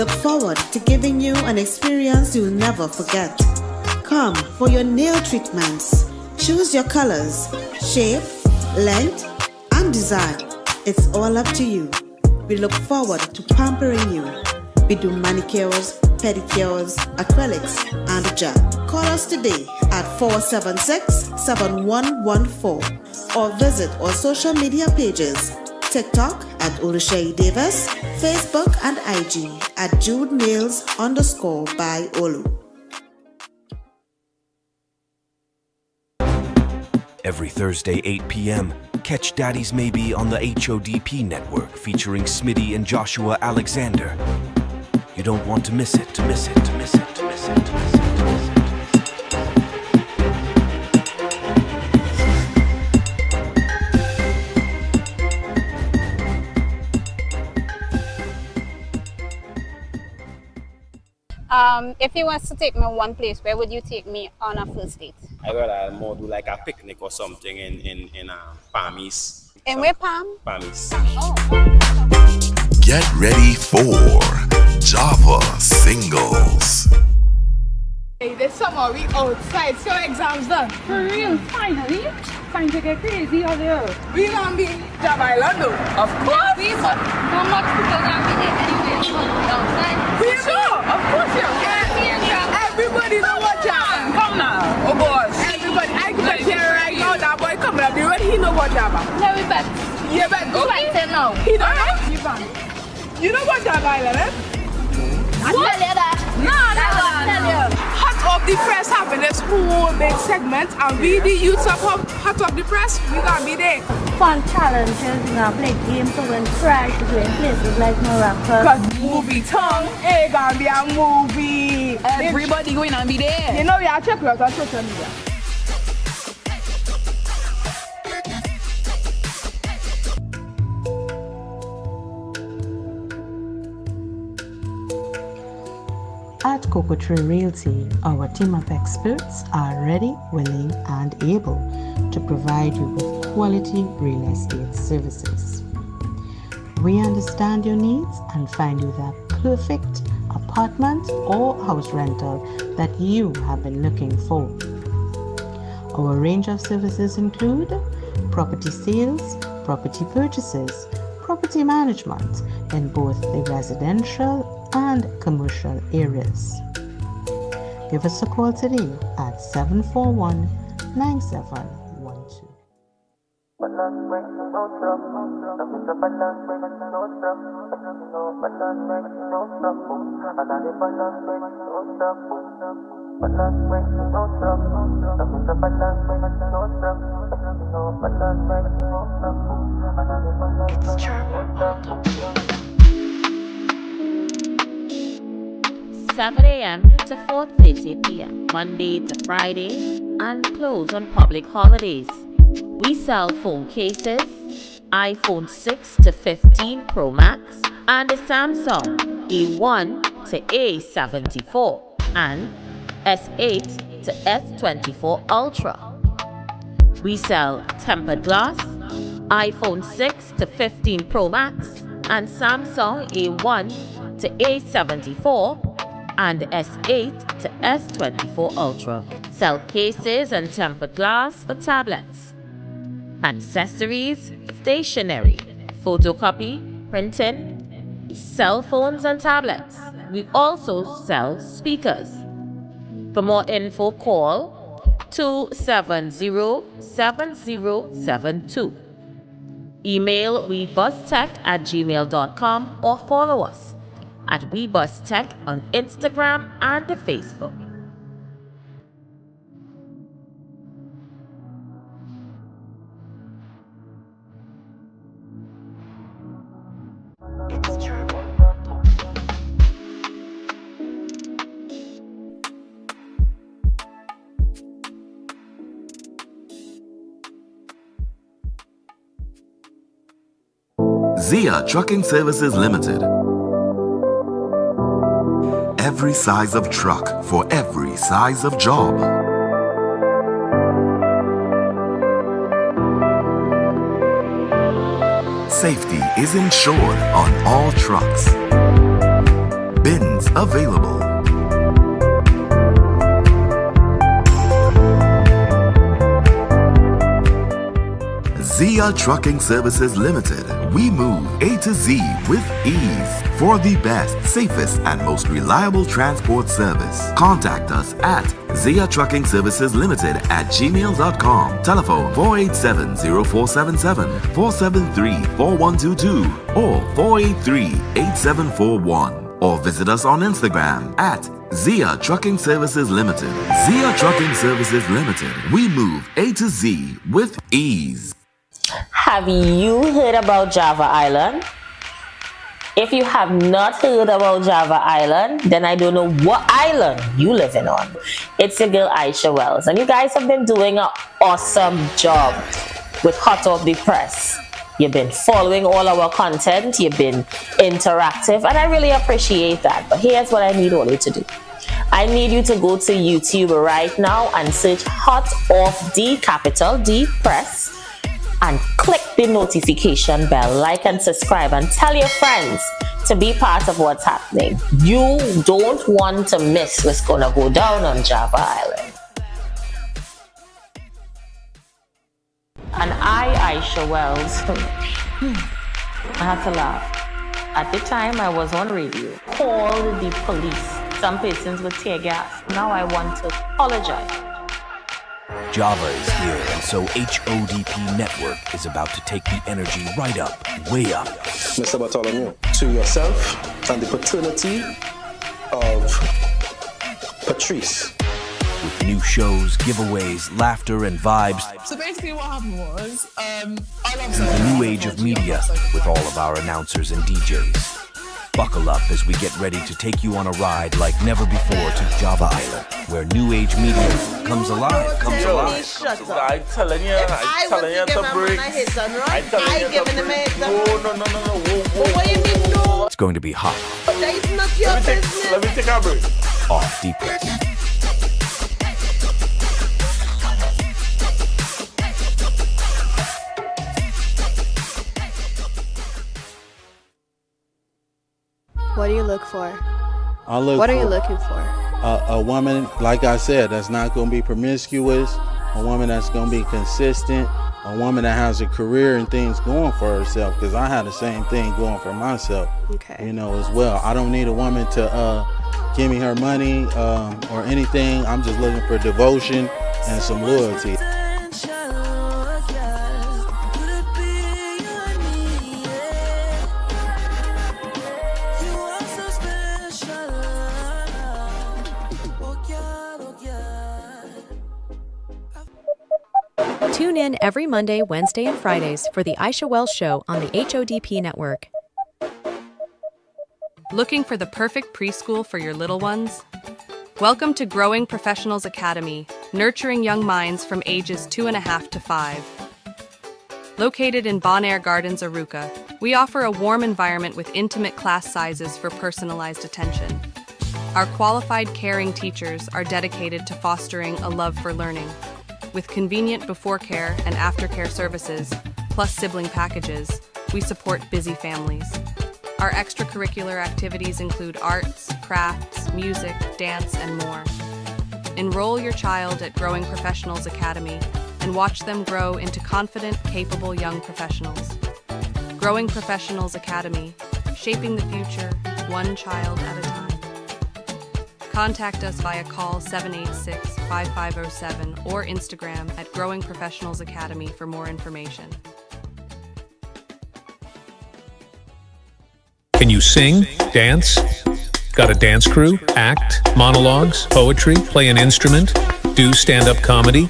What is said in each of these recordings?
look forward to giving you an experience you'll never forget. Come for your nail treatments. Choose your colors, shape, length, and design. It's all up to you. We look forward to pampering you. We do manicures, pedicures, acrylics, and gel. Call us today at 476-7114 or visit our social media pages, TikTok at Oluseyi Davis, Facebook and IG at JudeNails_by Olu. Every Thursday, 8 p.m., catch Daddy's Maybe on the HODP network featuring Smitty and Joshua Alexander. You don't want to miss it, to miss it, to miss it, to miss it, to miss it, to miss it. If you was to take me one place, where would you take me on a first date? I rather more do like a picnic or something in Palmies. And where Palm? Palmies. Oh. Get ready for Java Singles. Hey, this summer we outside, so exams done. For real, finally. Time to get crazy out there. We gonna be Java Island though. Of course. We must. How much people gonna be there anyway? Outside. We know, of course you. Everybody know what Java. Come now. Oh boss. Everybody, I can tell right now that boy coming up the road, he know what Java. Yeah, we bet. Yeah, bet. Okay. Now. He don't know? You know what Java Island is? I tell you that. No, I tell you. Hot Off the Press having this whole big segment, and we the youths of Hot Off the Press, we gonna be there. Fun challenges, we're gonna play games to win prize, to play places like Morocco. Cause movie tongue, it gonna be a movie. Everybody going to be there. You know we are check out on social media. At Cocoa Tree Realty, our team of experts are ready, willing, and able to provide you with quality real estate services. We understand your needs and find you that perfect apartment or house rental that you have been looking for. Our range of services include property sales, property purchases, property management in both the residential and commercial areas. Give us a call today at 741-9712. Seven a.m. to 4:30 p.m. Monday to Friday, and close on public holidays. We sell phone cases, iPhone 6 to 15 Pro Max, and a Samsung A1 to A74 and S8 to S24 Ultra. We sell tempered glass, iPhone 6 to 15 Pro Max, and Samsung A1 to A74 and S8 to S24 Ultra. Sell cases and tempered glass for tablets, accessories, stationery, photocopy, printing, cell phones and tablets. We also sell speakers. For more info, call 270-7072. Email webustech@gmail.com or follow us at WeBusTech on Instagram and Facebook. Zia Trucking Services Limited. Every size of truck for every size of job. Safety is ensured on all trucks. Bin available. Zia Trucking Services Limited. We move A to Z with ease for the best, safest, and most reliable transport service. Contact us at Zia Trucking Services Limited at gmail.com. Telephone 487-0477, 473-4122, or 483-8741. Or visit us on Instagram at Zia Trucking Services Limited. Zia Trucking Services Limited. We move A to Z with ease. Have you heard about Java Island? If you have not heard about Java Island, then I don't know what island you living on. It's your girl Aisha Wells, and you guys have been doing an awesome job with Hot Off the Press. You've been following all our content, you've been interactive, and I really appreciate that. But here's what I need all you to do. I need you to go to YouTube right now and search Hot Off the capital D Press and click the notification bell, like and subscribe, and tell your friends to be part of what's happening. You don't want to miss what's gonna go down on Java Island. And Aisha Wells, I have to laugh. At the time I was on radio, called the police. Some persons with tear gas. Now I want to apologize. Java is here, and so HODP Network is about to take the energy right up, way up. Mr. Bartholomew, to yourself and the paternity of Patrice. With new shows, giveaways, laughter, and vibes. So basically what happened was, I love The new age of media, with all of our announcers and DJs. Buckle up as we get ready to take you on a ride like never before to Java Island, where new age media comes alive. I'm telling you, I'm telling you to break. I'm telling you to break. No. What do you mean no? It's going to be hot. That is not your business. Let me take a break. Off deep press. What do you look for? What are you looking for? A woman, like I said, that's not going to be promiscuous, a woman that's going to be consistent, a woman that has a career and things going for herself, because I had the same thing going for myself, as well. I don't need a woman to give me her money or anything. I'm just looking for devotion and some loyalty. Tune in every Monday, Wednesday, and Fridays for the Aisha Wells Show on the HODP Network. Looking for the perfect preschool for your little ones? Welcome to Growing Professionals Academy, nurturing young minds from ages 2.5 to 5. Located in Bon Air Gardens, Arouca, we offer a warm environment with intimate class sizes for personalized attention. Our qualified, caring teachers are dedicated to fostering a love for learning. With convenient before care and after care services, plus sibling packages, we support busy families. Our extracurricular activities include arts, crafts, music, dance, and more. Enroll your child at Growing Professionals Academy and watch them grow into confident, capable young professionals. Growing Professionals Academy, shaping the future, one child at a time. Contact us via call 786-5507 or Instagram at Growing Professionals Academy for more information. Can you sing, dance? Got a dance crew, act, monologues, poetry, play an instrument, do stand-up comedy?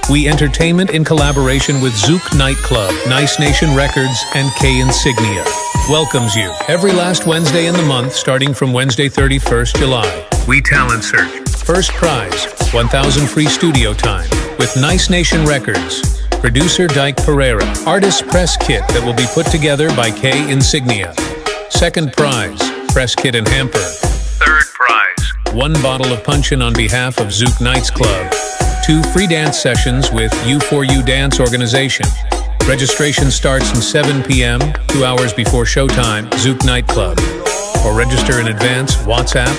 We Entertainment in collaboration with Zouk Nightclub, Nice Nation Records, and K Insignia welcomes you every last Wednesday in the month starting from Wednesday 31st July. We talent search. First prize, 1,000 free studio time with Nice Nation Records. Producer Dyke Pereira. Artist press kit that will be put together by K Insignia. Second prize, press kit and hamper. Third prize, 1 bottle of punchin on behalf of Zouk Nights Club. 2 free dance sessions with U4U Dance Organization. Registration starts at 7 p.m., 2 hours before showtime, Zouk Nightclub. or register in advance, WhatsApp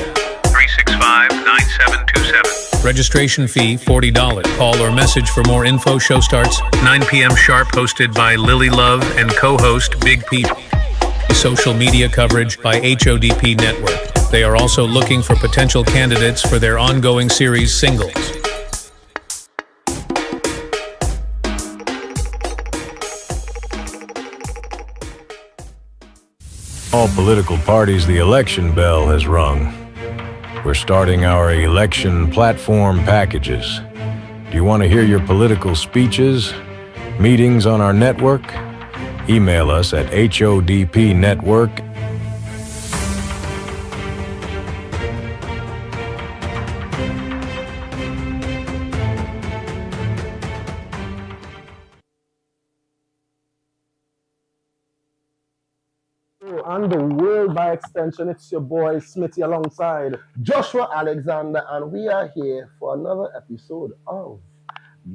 365-9727. Registration fee $40. Call or message for more info. Show starts 9 p.m. sharp, hosted by Lily Love and co-host Big Pete. Social media coverage by HODP Network. They are also looking for potential candidates for their ongoing series Singles. All political parties, the election bell has rung. We're starting our election platform packages. Do you want to hear your political speeches, meetings on our network? Email us at HODPnetwork. And the world by extension, it's your boy Smitty alongside Joshua Alexander, and we are here for another episode of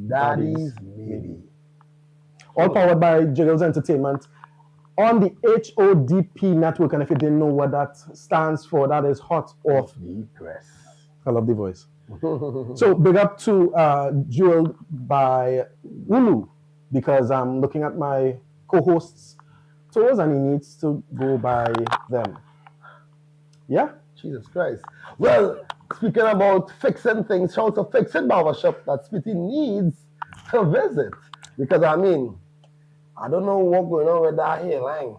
Daddy's Maybe. All powered by Jiggles Entertainment on the HODP network. And if you didn't know what that stands for, that is Hot Off the Press. I love the voice. So big up to Jeweled by Ulu, because I'm looking at my co-host's toes and he needs to go by them. Yeah? Jesus Christ. Well, speaking about fixing things, shout out to Fixing Barbershop that Smitty needs to visit. Because I mean, I don't know what's going on with that hairline.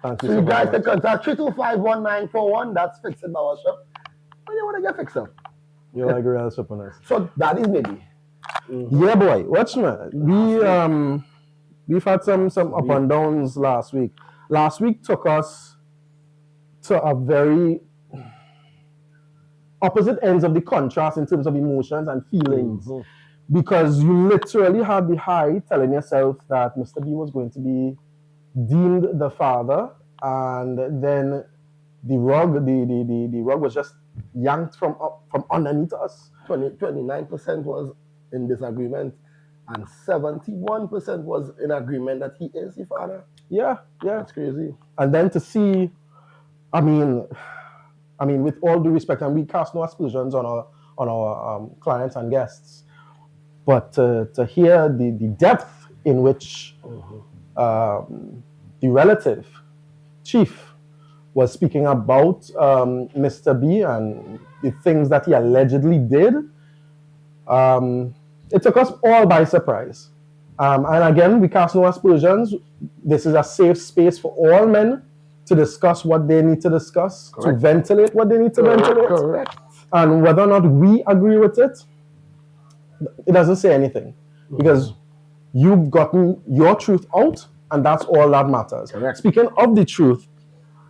Thank you so you guys much. can contact 325-1941. That's Fixing Barbershop. When you want to get fixed up. You're like real super nice. So that is maybe. Yeah, boy. Watch me. We've had some up and downs last week. Last week took us to a very opposite ends of the contrast in terms of emotions and feelings. Because you literally had the high telling yourself that Mr. B was going to be deemed the father, and then the rug was just yanked from underneath us. 29% was in disagreement, and 71% was in agreement that he is the father. Yeah. That's crazy. And then to see, I mean, with all due respect, and we cast no aspersions on our clients and guests, but to hear the depth in which the relative chief was speaking about Mr. B and the things that he allegedly did, it took us all by surprise. And again, we cast no aspersions. This is a safe space for all men to discuss what they need to discuss, to ventilate what they need to ventilate. Correct. And whether or not we agree with it, it doesn't say anything. Because you've gotten your truth out, and that's all that matters. Correct. Speaking of the truth,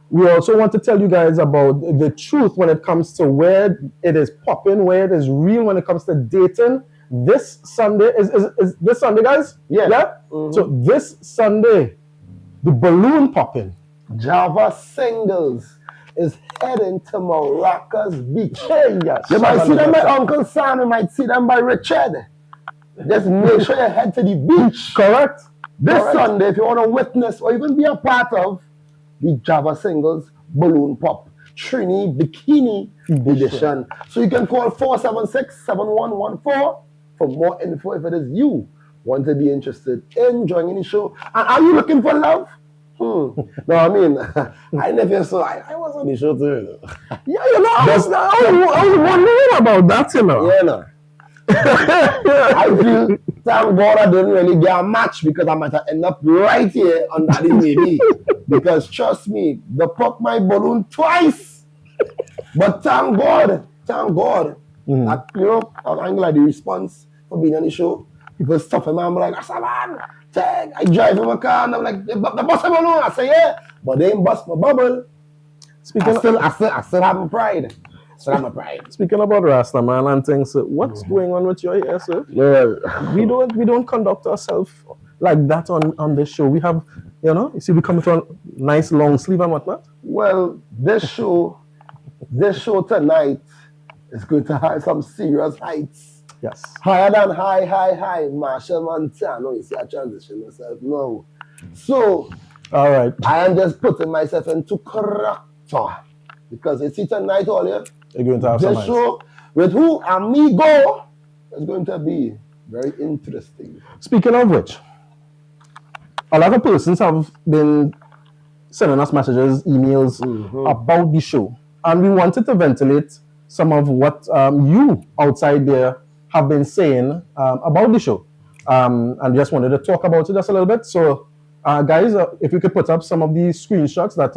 we also want to tell you guys about the truth when it comes to where it is popping, where it is real when it comes to dating. This Sunday, is this Sunday, guys? Yeah. So this Sunday, the balloon popping. Java Singles is heading to Maracas Beach. Hey, yes. You might see them by Uncle Sam, you might see them by Richard. Just make sure you head to the beach. Correct. This Sunday, if you want to witness or even be a part of the Java Singles Balloon Pop Trini Bikini Edition. So you can call 476-7114 for more info if it is you want to be interested in joining the show. And are you looking for love? No, I mean, I never saw, I was on the show too. Yeah, you know, I was wondering about that, you know. Yeah, no. I feel, thank God I didn't really get a match because I might have ended up right here on that maybe. Because trust me, they popped my balloon twice. But thank God, that, you know, I'm glad the response for being on the show. People stop him and I'm like, man, I drive in my car and I'm like, they bust my balloon. I say, yeah, but they ain't bust my bubble. I still have my pride. Speaking about Rasta, man, and things, what's going on with your hair, sir? Yeah. We don't conduct ourselves like that on this show. We have, you know, you see, we come with a nice long sleeve and whatnot. Well, this show tonight is going to have some serious heights. Yes. Higher than high. Marshall Montano, you see, I transition myself now. So, all right, I am just putting myself into character. Because it's tonight all here. You're going to have some This show with who? Amigo is going to be very interesting. Speaking of which, a lot of persons have been sending us messages, emails about the show. And we wanted to ventilate some of what you outside there have been saying about the show. And just wanted to talk about it just a little bit. So, guys, if you could put up some of the screenshots that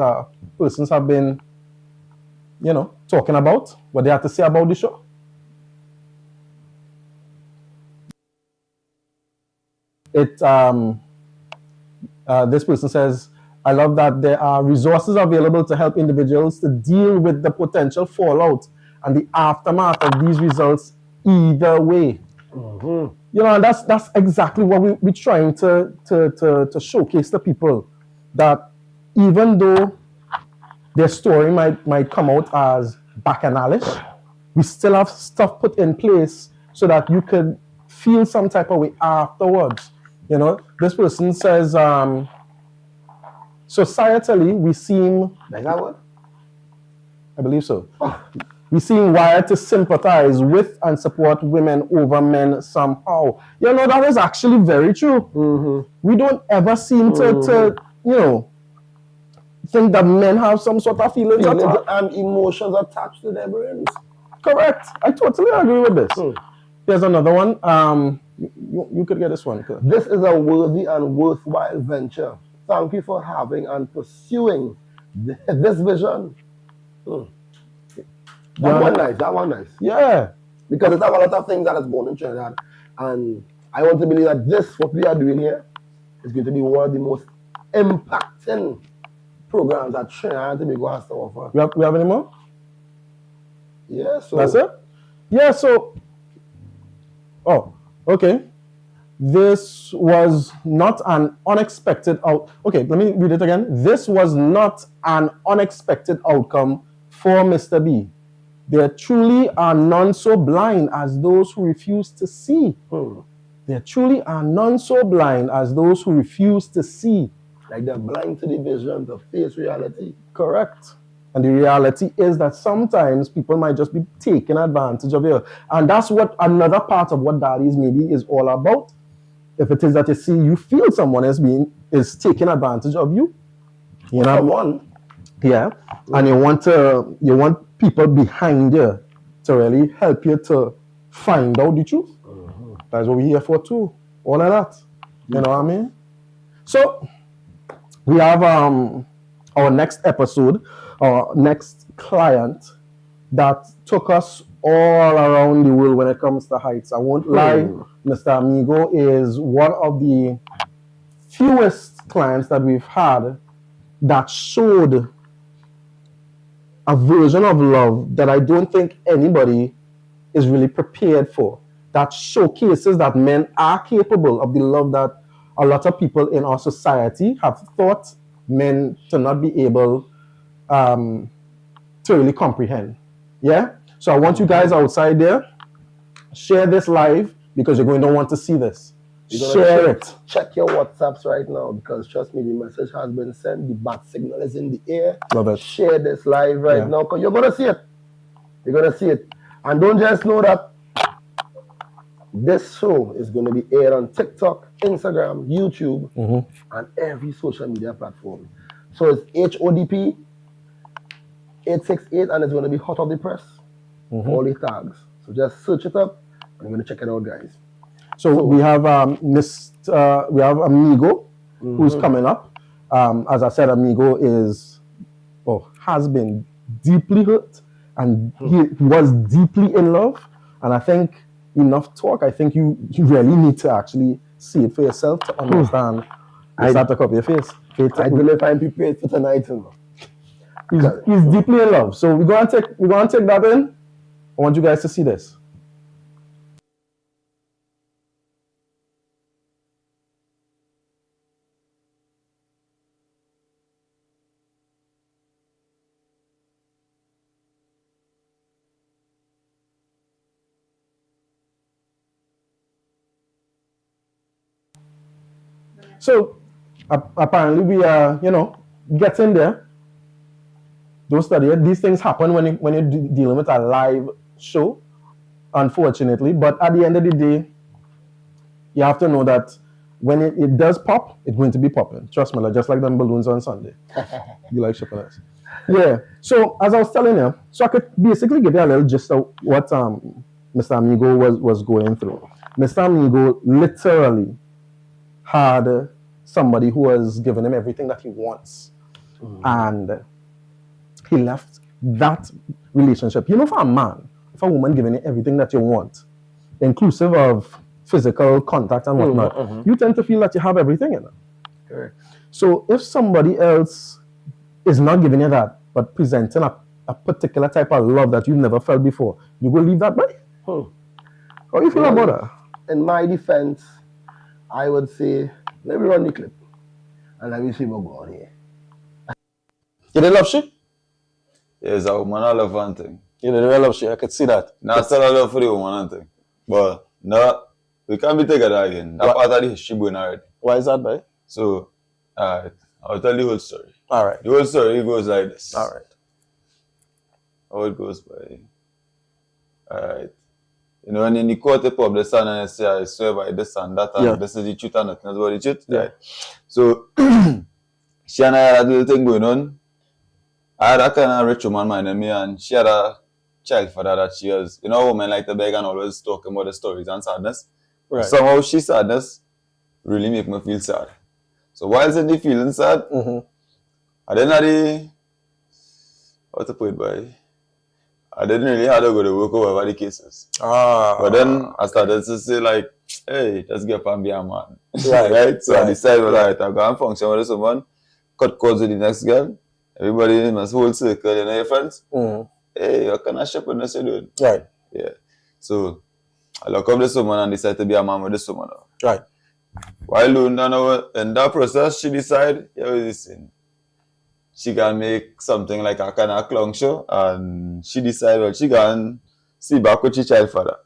persons have been, talking about, what they have to say about the show. This person says, I love that there are resources available to help individuals to deal with the potential fallout and the aftermath of these results either way. And that's exactly what we're trying to showcase to people, that even though their story might come out as bacchanalish, we still have stuff put in place so that you could feel some type of way afterwards. This person says, societally, we seem... Like that one? I believe so. We seem wired to sympathize with and support women over men somehow. That is actually very true. We don't ever seem to think that men have some sort of feelings and emotions attached to their brains. Correct. I totally agree with this. Here's another one. You could get this one. This is a worthy and worthwhile venture. Thank you for having and pursuing this vision. That one nice. Yeah. Because there's a lot of things that is going on in Trinidad. And I want to believe that what we are doing here, is going to be one of the most impacting programs that Trinidad and Tobago has to offer. We have any more? Yeah, so... That's it? Yeah, so... Oh, okay. This was not an unexpected Okay, let me read it again. This was not an unexpected outcome for Mr. B. There truly are none so blind as those who refuse to see. There truly are none so blind as those who refuse to see. Like they're blind to the vision, to face reality. Correct. And the reality is that sometimes people might just be taking advantage of you. And that's what another part of what Daddies Maybe is all about. If it is that you feel someone is taking advantage of you, yeah, and you want people behind you to really help you to find out the truth. That's what we're here for too. All of that. You know what I mean? So we have our next episode, our next client that took us all around the world when it comes to heights. I won't lie, Mr. Amigo is one of the fewest clients that we've had that showed a version of love that I don't think anybody is really prepared for. That showcases that men are capable of the love that a lot of people in our society have thought men to not be able to really comprehend. Yeah? So I want you guys outside there, share this live because you're going to want to see this. Share it. Check your WhatsApps right now because trust me, the message has been sent. The bat signal is in the air. Love it. Share this live right now because you're going to see it. You're going to see it. And don't just know that this show is going to be aired on TikTok, Instagram, YouTube, and every social media platform. So it's HODP 868 and it's going to be hot off the press. All the tags. So just search it up and you're going to check it out, guys. So we have we have Amigo who's coming up. As I said, Amigo has been deeply hurt and he was deeply in love. And I think enough talk. I think you really need to actually see it for yourself to understand. Start to copy your face. I don't know if I'm prepared for tonight. He's deeply in love. So we're gonna take that in. I want you guys to see this. So apparently we are, getting there. Don't study it. These things happen when you're dealing with a live show, unfortunately. But at the end of the day, you have to know that when it does pop, it's going to be popping. Trust me, like, just like them balloons on Sunday. You like chocolates? Yeah. So as I was telling you, so I could basically give you a little gist of what Mr. Amigo was going through. Mr. Amigo literally had somebody who was giving him everything that he wants, and he left that relationship. You know, for a man, for a woman giving you everything that you want, inclusive of physical contact and whatnot, you tend to feel that you have everything in it. Correct. So if somebody else is not giving you that, but presenting a particular type of love that you've never felt before, you will leave that by? How do you feel about that? In my defense, I would say, let me run the clip and let me see what goes on here. You didn't love she? Yes, a woman I love one thing. You didn't love she, I could see that. Not still I love for the woman and thing. But no, we can't be together again. That part of the history going already. Why is that, boy? So, alright, I'll tell you the whole story. Alright. The whole story goes like this. Alright. How it goes by. Alright. You know, when you quote the pub, the son and I say, I swear by this and that, and this is the truth and nothing else but the truth. Yeah. Right? So, she and I had a little thing going on. I had a kind of rich woman minding me, and she had a child father that she was, you know, women like to beg and always talking about the stories and sadness. Right. Somehow she's sadness really make me feel sad. So whilst in the feeling sad, I didn't have the, how to put it by, I didn't really have to go to work over the cases. But then I started to say like, hey, let's get up and be a man. Right? So I decided, well, alright, I'll go and function with someone, cut calls with the next girl. Everybody in my whole circle, you know your friends? Hey, what kind of shepherdness you doing? Right. Yeah. So I look up this woman and decide to be a man with this woman. Right. While doing that, in that process, she decided, yeah, listen, she can make something like a kind of clown show, and she decided, well, she can see back with her child father.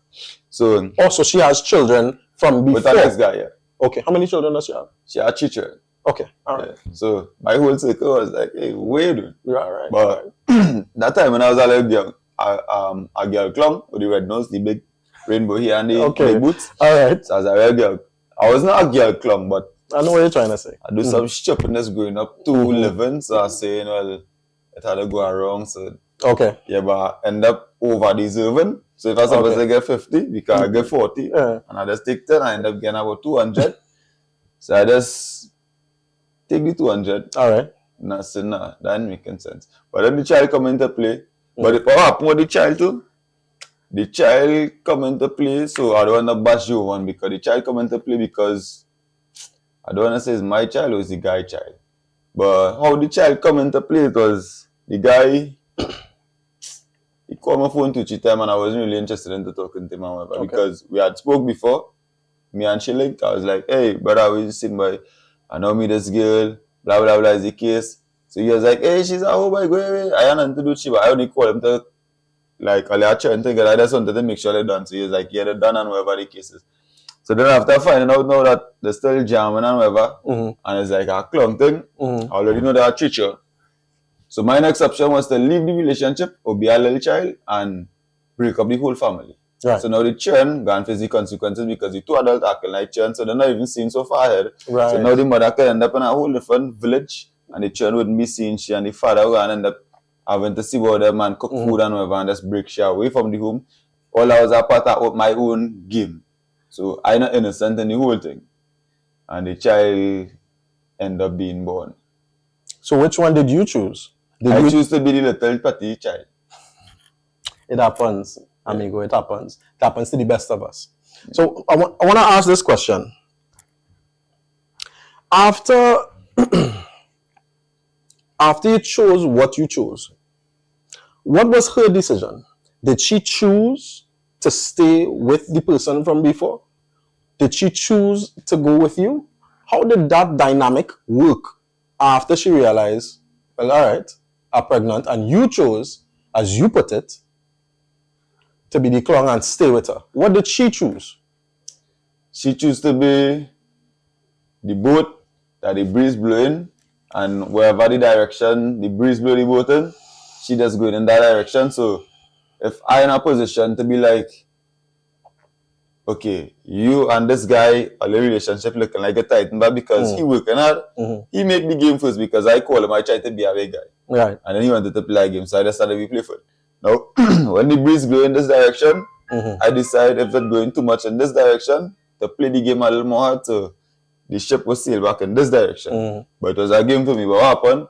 So also, she has children from before. With the next guy, yeah. Okay. How many children does she have? She had 3 children. Okay. All right. Yeah. So my whole circle was like, hey, wait, dude. Right. But that time when I was a little young, a girl clown with the red nose, the big rainbow here and the big boots. All right. So I was a real girl. I was not a girl clown, but I know what you're trying to say. I do some stupidness growing up to living. So I was saying, well, it had to go wrong. So okay. Yeah, but I end up over deserving. So if I was supposed to get 50, because I get 40, and I just take 10, I end up getting about 200. So I just take the 200. All right. And I said, nah, that ain't making sense. But then the child come into play. But what happened with the child too? The child come into play, so I don't want to bash you one because the child come into play because I don't want to say it's my child or it's the guy child. But how the child come into play, it was the guy, he called my phone 2-3 times and I wasn't really interested in talking to him and whatever, because we had spoke before, me and she linked. I was like, hey, brother, we just sitting by, I know me this girl, blah, blah, blah is the case. So he was like, hey, she's at home, go away. I had nothing to do with she, but I only call him to, like, I'll try and think, I just wanted to make sure they're done. So he was like, yeah, they're done and whatever the case is. So then after finding out now that they're still jamming and whatever, and it's like a clown thing, I already know they're a teacher. So my next option was to leave the relationship or be a little child and break up the whole family. Right. So now the children gone face the consequences because the 2 adults acting like children, so they're not even seen so far ahead. Right. So now the mother can end up in a whole different village and the children wouldn't be seeing she, and the father will end up having to see what the man cook food and whatever and just break she away from the home. All I was a part of my own game. So I'm not innocent in the whole thing. And the child end up being born. So which one did you choose? I choose to be the little petty child. It happens, amigo, it happens. It happens to the best of us. So I want to ask this question. After you chose what you chose, what was her decision? Did she choose to stay with the person from before? Did she choose to go with you? How did that dynamic work after she realized, well, all right, I'm pregnant, and you chose, as you put it, to be the clown and stay with her? What did she choose? She chose to be the boat that the breeze blowing, and wherever the direction the breeze blow the boat in, she just going in that direction. So if I in a position to be like, okay, you and this guy, a relationship looking like a titan, but because he working hard, he make the game first because I call him, I try to be a big guy. Right. And then he wanted to play a game, so I decided to be playful. Now, when the breeze blow in this direction, I decide if it's going too much in this direction, to play the game a little more hard, so the ship will sail back in this direction. But it was a game for me. But what happened?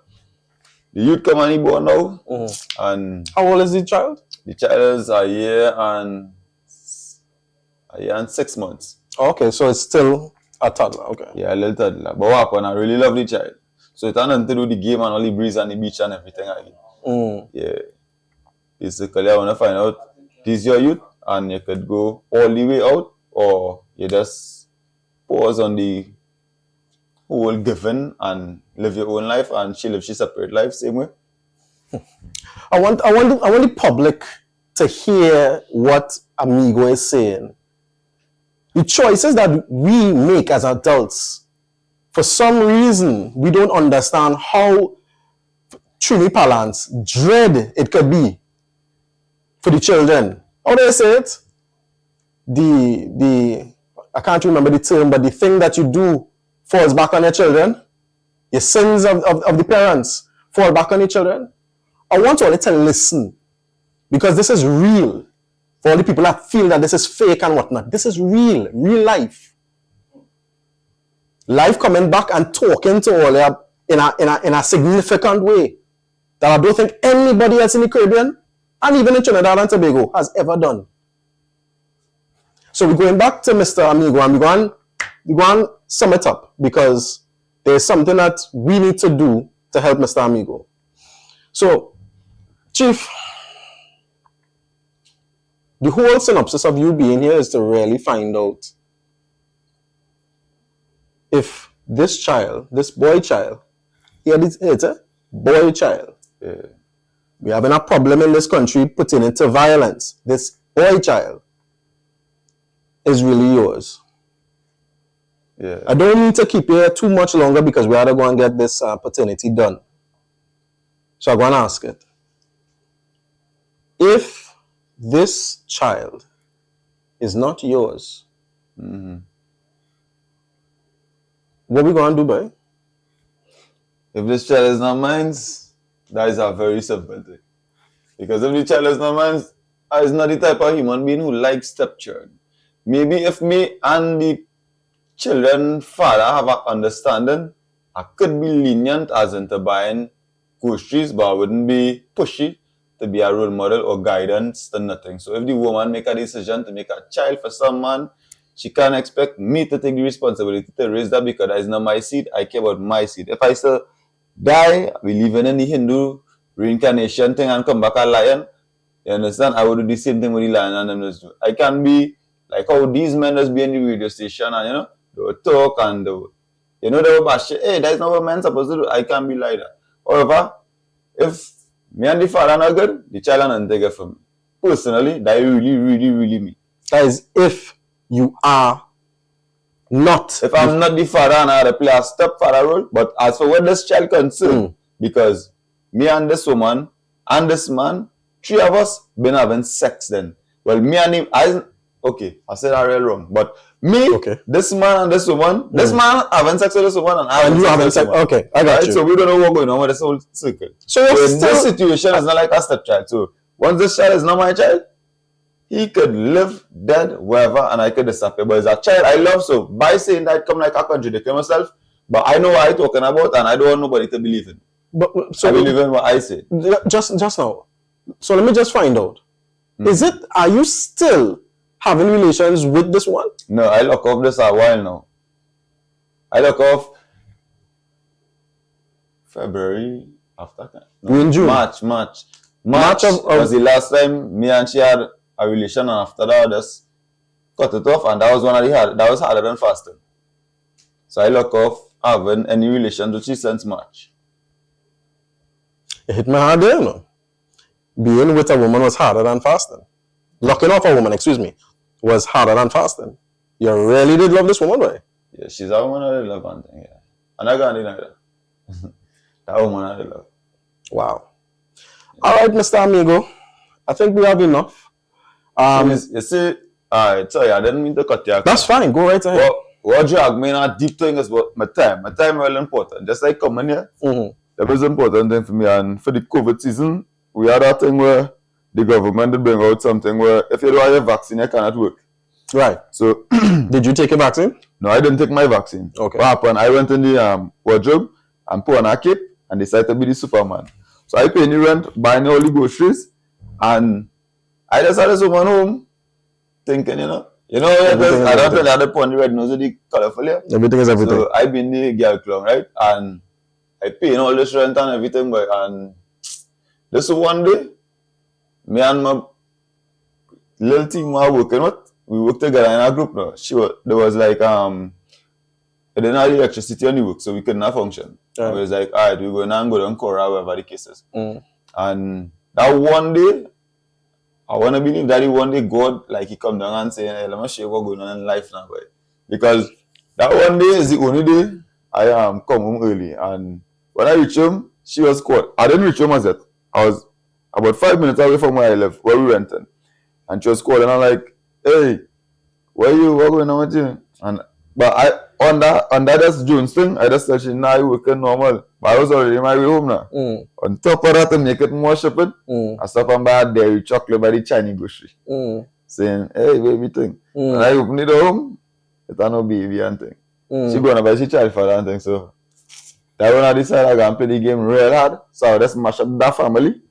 The youth come and he born now. And how old is the child? The child is a year and 6 months. Okay, so it's still a toddler. Okay. Yeah, a little toddler. But what happened? I really love the child. So it had nothing to do with the game and all the breeze and the beach and everything again. Yeah. Basically, I want to find out, this your youth, and you could go all the way out, or you just pause on the whole giving and live your own life, and she lives she separate life, same way. I want the public to hear what Amigo is saying. The choices that we make as adults, for some reason, we don't understand how truly balance, dread it could be for the children. How do I say it? I can't remember the term, but the thing that you do falls back on your children. The sins of the parents fall back on your children. I want you all to listen, because this is real. For all the people that feel that this is fake and whatnot, this is real life. Life coming back and talking to all of you in a significant way that I don't think anybody else in the Caribbean and even in Trinidad and Tobago has ever done. So we're going back to Mr. Amigo, and we're going to sum it up, because there's something that we need to do to help Mr. Amigo. So, Chief, the whole synopsis of you being here is to really find out if this child, this boy child, it's a boy child. We're having a problem in this country putting into violence. This boy child is really yours. Yeah. I don't need to keep you here too much longer, because we have to go and get this paternity done. So I'm going to ask it. If this child is not yours, what are we going to do, boy? If this child is not mine, that is a very simple thing. Because if the child is not mine, I is not the type of human being who likes stepchildren. Maybe if me and the children father have an understanding, I could be lenient as into buying groceries, but I wouldn't be pushy to be a role model or guidance to nothing. So if the woman make a decision to make a child for some man, she can't expect me to take the responsibility to raise that, because that is not my seed. I care about my seed. If I still die, we living in the Hindu reincarnation thing and come back a lion, you understand? I would do the same thing with the lion and them just do. I can be like how these men just be in the radio station and they will talk and they will bash it. Hey, that's not what men supposed to do. I can't be like that. However, if me and the father are not good, the child are not take it from me. Personally, that really me. That is if you are not. If I'm not the father and I had to play a stepfather role, but as for what this child concerned, because me and this woman and this man, 3 of us been having sex then. Well, me and him, I said that real wrong. But me, this man and this woman, this man having sex with this woman and I having sex with this woman. Okay, I got you. So we don't know what's going on with this whole circle. So in this situation, it's not like a stepchild. So once this child is not my child, he could live dead wherever and I could disappear. But it's a child I love, so by saying that, come like I contradict myself. But I know what I'm talking about and I don't want nobody to believe in. But so I believe in what I say. Just now. So let me just find out. Are you still having relations with this one? No, I lock off this a while now. I lock off February after that. No, in June? March was the last time me and she had a relation, and after that I just cut it off, and that was that was harder than fasting. So I lock off having any relations with she since March. It hit me hard there, no? Being with a woman was harder than fasting. Locking off a woman, was harder than fasting. You really did love this woman, right? Yeah, she's a woman I love, and thing, yeah. And I can't deny that. That woman I love. Wow. All right, Mr. Amigo. I think we have enough. You see, sorry, I didn't mean to cut you. That's fine. Go right ahead. What drag me in a deep thing is about my time. My time is really important. Just like coming here, that was important thing for me. And for the COVID season, we had that thing where the government did bring out something where if you don't have a vaccine, you cannot work. Right. So, did you take a vaccine? No, I didn't take my vaccine. Okay. What happened? I went in the wardrobe and put on a cape and decided to be the Superman. So I paid the rent, buying all the groceries, and I just had this woman home thinking, I don't tell her the put on the red nose of the colorful here. Everything is everything. So I been the girl clown, right? And I paying all this rent and everything, but and this one day, me and my little team were working with. We worked together in a group now. There was like it didn't have electricity on the work, so we couldn't have function. Right. It was like, all right, we're going to go down Cora, wherever the case is. And that one day, I want to believe that one day God, like, he come down and say, hey, let me show you what's going on in life now, boy. Because that one day is the only day I come home early. And when I reached home, she was caught. I didn't reach home as yet. I was about 5 minutes away from where I live, where we rented. And she was called, and I'm like, hey, where you? What going on with you? But on that just June's thing, I just said, nah, you working normal. But I was already in my way home now. On top of that, to make it more shipping, I stopped and buy dairy chocolate by the Chinese grocery. Saying, hey, baby thing. And I opened it home, it's no baby and thing. She going to buy she child for that and thing. So that when I decided I going to play the game real hard, so I just mash up that family.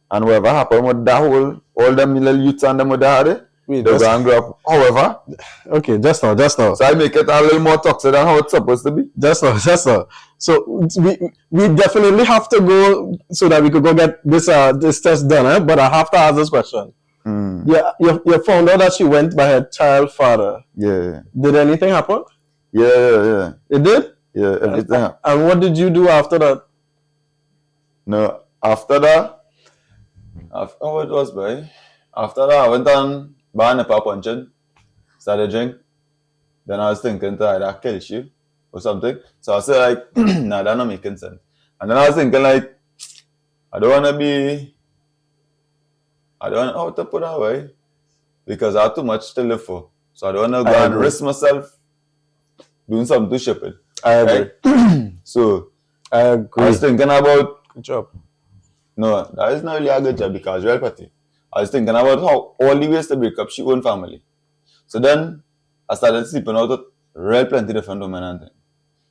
And whatever happened with that all them little youths and them with that, they go and grow up. However, okay, just now. So I make it a little more toxic than how it's supposed to be. Just now. So we definitely have to go so that we could go get this test done. But I have to ask this question. Yeah, you found out that she went by her child father. Yeah. Did anything happen? Yeah. It did? Yeah, everything happened. And what did you do after that? No, after that, what it was, boy? After that, I went on bar and a punching, started drink. Then I was thinking to either kill you or something. So I said like, nah, that's not making sense. And then I was thinking like, I don't want how to put that way, because I have too much to live for. So I don't want to go and risk myself doing something stupid. I agree. Right? So I agree. I was thinking about, good job. No, that is not really a good job because real petty. I was thinking about how all the ways to break up she own family. So then I started sleeping out with real plenty different women and things.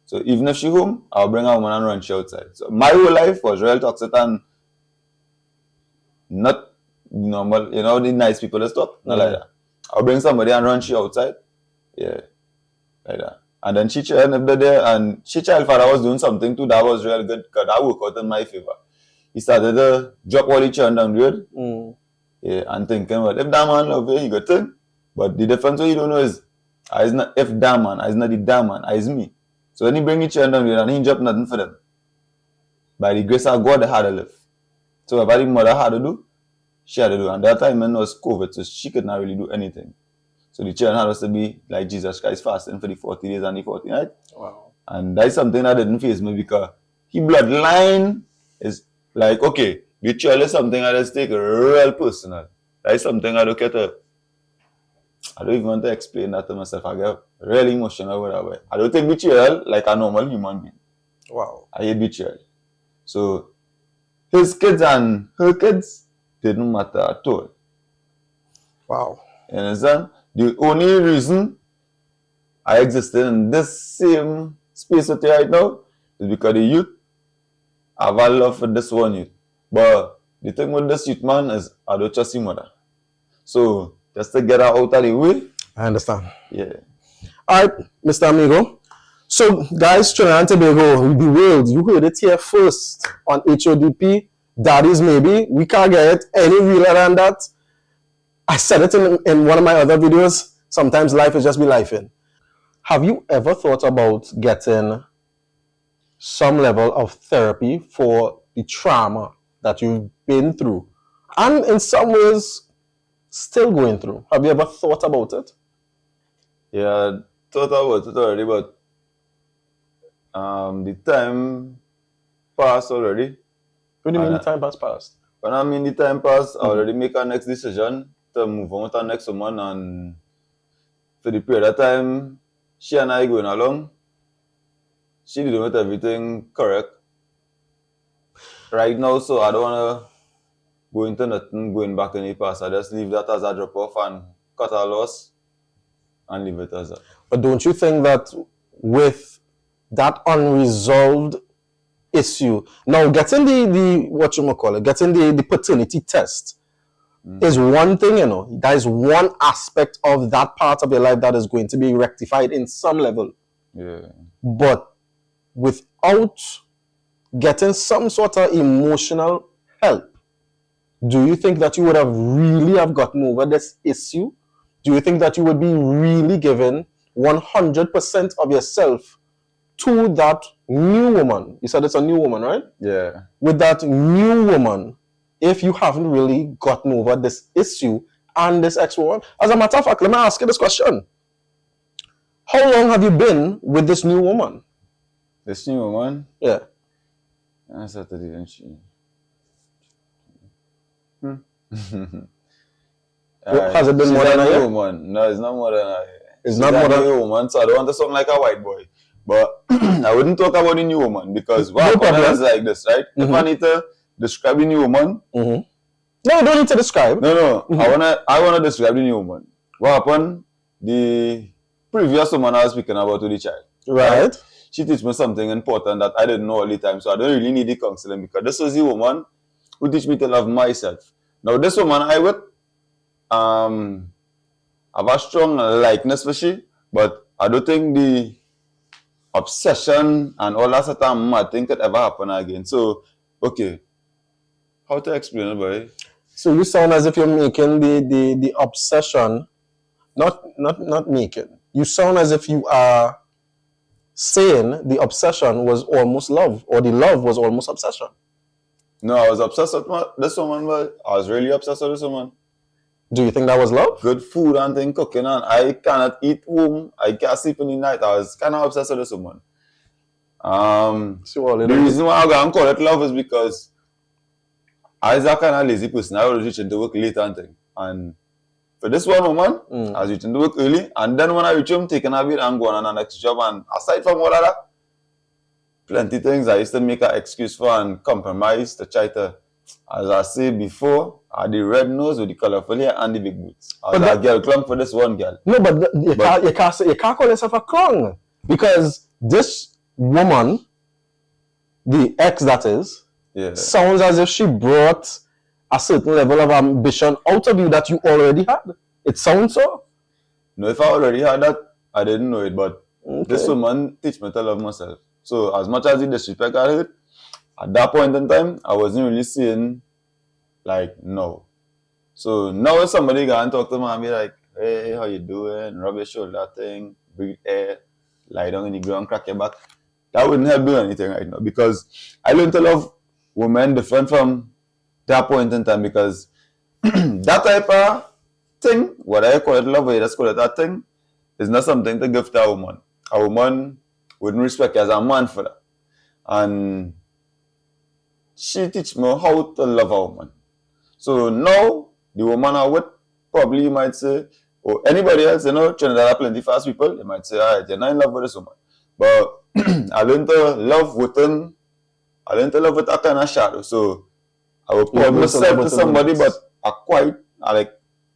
So even if she home, I'll bring a woman and run she outside. So my whole life was real toxic and not normal, the nice people that stuff. Not like that. I'll bring somebody and run she outside. Yeah. Like that. And then she ended up there and she child father was doing something too that was real good because that worked out in my favor. He started to drop all the children down the road. Yeah, and thinking, well, if that man love you, he got thing. But the difference what you don't know is, it's not if that man, it's not the damn man, it's me. So when he bring the children down the road and he drop nothing for them. By the grace of God, they had to live. So whatever the mother had to do, she had to do. And that time when it was COVID, so she could not really do anything. So the children had to be like Jesus Christ fasting for the 40 days and the 40 nights. Wow. And that's something that didn't face me because his bloodline is like, okay, betrayal is something I just take real personal. That's something I look at. I don't even want to explain that to myself. I get really emotional with that. I don't take betrayal like a normal human being. Wow. I hate betrayal. So his kids and her kids didn't matter at all. Wow. You understand? The only reason I existed in this same space with you right now is because the youth have a love for this one youth. But the thing with this youth, man, is I don't trust his mother. So just to get her out of the way. I understand. Yeah. All right, Mr. Amigo. So, guys, Trinidad and Tobago, the world, you heard it here first on HODP. Daddies Maybe. We can't get it any realer than that. I said it in one of my other videos. Sometimes life is just be lifing. Have you ever thought about getting some level of therapy for the trauma that you've been through and in some ways still going through? Have you ever thought about it? Yeah, thought about it already, but the time passed already. What do you mean the time has passed? when I mean the time pass, I already make our next decision to move on with our next woman, and for the period of time she and I going along, she did with everything correct right now, so I don't wanna go into nothing going back in the past. I just leave that as a drop off and cut our loss and leave it as that. But don't you think that with that unresolved issue, now getting the what you call it, getting the paternity test is one thing, you know, that is one aspect of that part of your life that is going to be rectified in some level. Yeah. But without getting some sort of emotional help, do you think that you would have really have gotten over this issue? Do you think that you would be really given 100% of yourself to that new woman? You said it's a new woman, right? Yeah. With that new woman, if you haven't really gotten over this issue and this ex-woman. As a matter of fact, let me ask you this question. How long have you been with this new woman? This new woman? Yeah. I started it, and she... Has it been more than a year? Woman. No, it's not more than a year. It's not more than a new woman, so I don't want to sound like a white boy. But I wouldn't talk about the new woman because what happens is like this, right? If I need to describe the new woman, no, you don't need to describe. No, I wanna describe the new woman. What happened? The previous woman I was speaking about to the child, right? She teach me something important that I didn't know all the time, so I don't really need the counseling because this was the woman who teach me to love myself. Now this woman I with, have a strong likeness for she, but I don't think the obsession and all that sort of mad thing could ever happen again. So, okay, how to explain it, boy? So you sound as if you're making the obsession, not making. You sound as if you are saying the obsession was almost love, or the love was almost obsession. No, I was obsessed with this woman, but I was really obsessed with this woman. Do you think that was love? Good food and thing cooking, and I cannot eat home. I can't sleep in the night. I was kind of obsessed with this woman. The reason why I can call it love is because I was a kind of lazy person. I was reaching to work late and thing. And for this one woman, I was reaching to work early. And then when I reach home, taking a bit and going on an next job. And aside from all of that, plenty things I used to make an excuse for and compromise to try to, as I said before, I had the red nose with the colorful hair and the big boots. I was a girl clung for this one girl. No, but you can't call yourself a clung, because this woman, the ex that is, sounds as if she brought a certain level of ambition out of you that you already had. It sounds so. No, if I already had that, I didn't know it, but this woman teach me to love myself. So as much as the disrespect I heard, at that point in time, I wasn't really saying, like, no. So now if somebody go and talk to me and be like, hey, how you doing? Rub your shoulder thing, breathe air, lie down in the ground, crack your back. That wouldn't help do anything right now, because I learned to love women different from that point in time, because that type of thing, what I call it love, or you just call it that thing, is not something to give to a woman. A woman wouldn't respect you as a man for that. And she teach me how to love a woman. So now, the woman I'm with, probably you might say, or anybody else, you know, Trinidad are plenty fast people, they might say, all right, you're not in love with this woman. But I learned to love with that kind of shadow. So I will put myself to somebody, but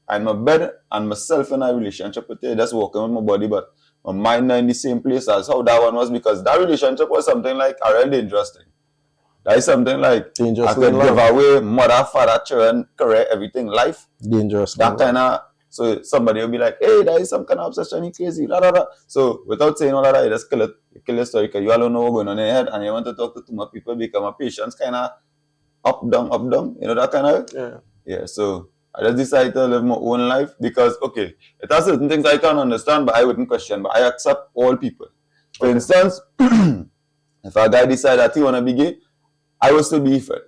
I'm a bed and myself in a relationship with you, just walking with my body, but my mind not in the same place as how that one was, because that relationship was something like a real dangerous thing. That is something like dangerous, I could give away mother, father, children, career, everything, life. Dangerous. That kind of, so somebody will be like, hey, that is some kind of obsession, you crazy, blah, blah, blah. So without saying all of that, you just kill it. You kill your story because you all don't know what's going on in your head, and you want to talk to too much people, become a patience kind of up, down, you know, that kind of. Yeah, so I just decided to live my own life because, okay, it has certain things I can't understand, but I wouldn't question, but I accept all people. For instance, if a guy decides that he want to be gay, I will still be fair.